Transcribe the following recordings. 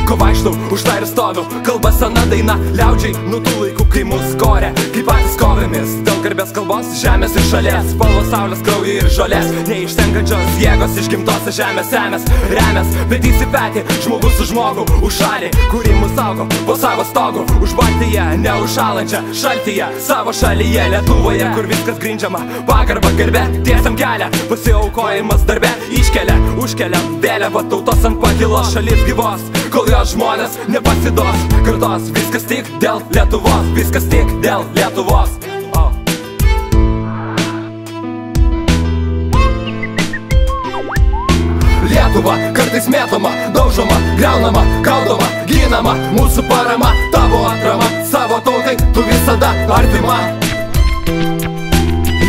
Ko vaikštau, už tai ir stoviu, kalba sena daina liaudžiai, nuo tų laikų, kai mus korė, kaip patys kovėmis, dėl garbės kalbos, žemės ir šalies, spalvos, saulės, kraujo ir žolės, neišsenkančios jėgos iš gimtosios žemės semės, remės, petys į petį, žmogus su žmogu, už šalį, kuri mus saugo, po savo stogu, už Baltiją, neužšalančią, šaltyje, savo šalyje, Lietuvoje, kur viskas grindžiama, pagarba, garbė, tiesiam kelią, pasiaukojimas darbe, iškelia, užkeliam, vėliava tautos ant pakilos, šalis gyvos, kol jos žmonės nepasiduos, kartos, viskas tik dėl Lietuvos, viskas tik dėl Lietuvos. Lietuva kartais mėtoma, daužoma, griaunama, gaudoma, ginama, mūsų parama, tavo atrama, savo tautai tu visada artima.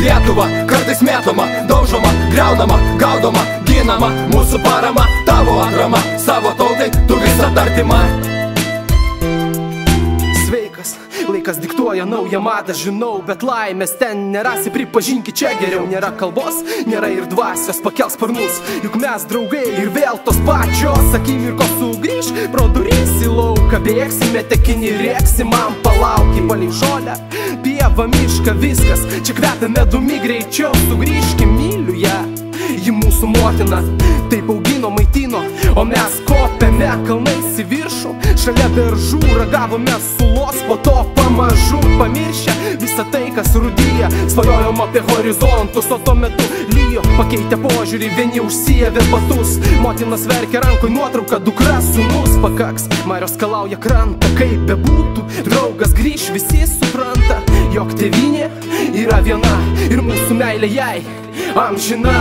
Lietuva kartais mėtoma, daužoma, griaunama, gaudoma, ginama, mūsų parama, tavo atrama, savo tautai tu visada artima. Sveikas, laikas diktuoja naują madą, žinau, bet laimės ten nerasi, pripažinkit čia geriau. Nėra kalbos, nėra ir dvasios, pakels sparnus, juk mes draugai ir vėl tos pačios akimirkos sugrįž, pro duris į lauką bėgsime, tekinį rėksi, man palauki palei žolę, pieva, mišką, viskas, čia kvepia medumi, greičiau sugrįžkim, myliu ją, ji mūsų motina, taip augino, maitino, o mes kopėme kalnais į viršų, šalia beržų ragavome sulos, po to pamažu pamiršę visą tai, kas rūdyja, svajojom apie horizontus, o tuo metu lyjo, pakeitė požiūrį, vieni užsiėvė batus, motinas verkia rankoj nuotrauką, dukra sūnus, pakaks, marios skalauja krantą, kaip bebūtų, draugas grįž, visi supranta, jog tėvynė yra viena ir mūsų meilė jai amžina.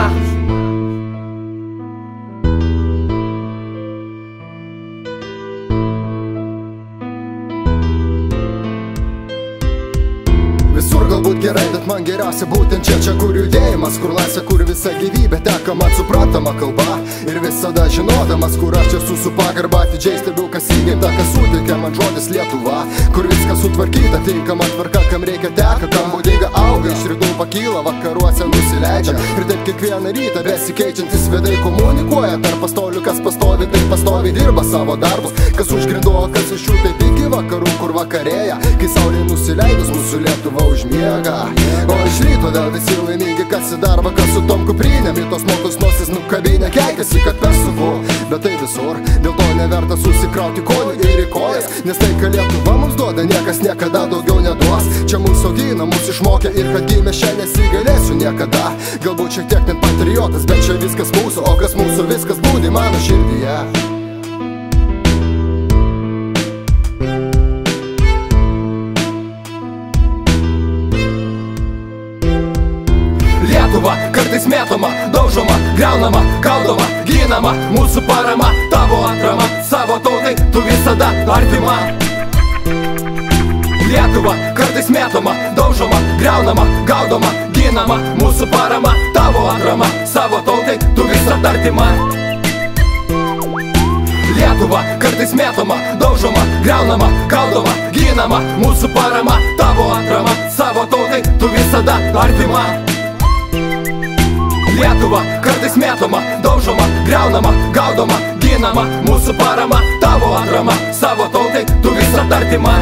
Visur galbūt gerai, bet man geriausia būtent čia, kur judėjimas, kur laisvė, kur visa gyvybė teka man suprantama kalba. Ir visada žinodamas, kur aš esu su pagarba, atidžiai stebiu, kas įgimta, kas suteikia man žodis Lietuva, kur viskas sutvarkyta, tinkama tvarka, kam reikia teka, kam būdinga auga, iš rytų pakyla, vakaruose nusileidžia. Ir taip kiekvieną rytą besikeičiantis vedai komunikuoja, tarp pastolių, kas pastovi, tai pastovi dirba savo darbus, kas užgrindo, kas iš jų taip iki vakarų, kur vakarėja, kai saulė nusileidus mūsų Lietuva užmiega. O iš ryto dėl visi laimingi, kas į darbą, kas su tom kuprinėm, į tos mokus nosis nukabinę, keikiasi, kad persuku, bet tai visur, dėl to neverta susikrauti kojų ir į kojas, nes tai, ką Lietuva mums duoda, niekas niekada daugiau neduos. Čia mūsų augina, mūsų išmokė ir kad gimė šiandien nesigailėsiu niekada. Galbūt šiek tiek net patriotas, bet čia viskas mūsų, o kas mūsų viskas būdi mano širdyje. Lietuva kartais mėtoma, daužoma, griaunama, gaudoma, ginama, mūsų parama, tavo atrama, savo tautai tu visada artima. Lietuva kartais mėtoma, daužoma, griaunama, gaudoma, ginama, mūsų parama, tavo atrama, savo tautai tu visada artima. Lietuva kartais mėtoma, daužoma, griaunama, gaudoma, ginama, mūsų parama, tavo atrama, savo tautai tu visada artima. Lietuva kartais mėtoma, daužoma, griaunama, gaudoma, ginama, mūsų parama, tavo atrama, savo tautai tu visada artima.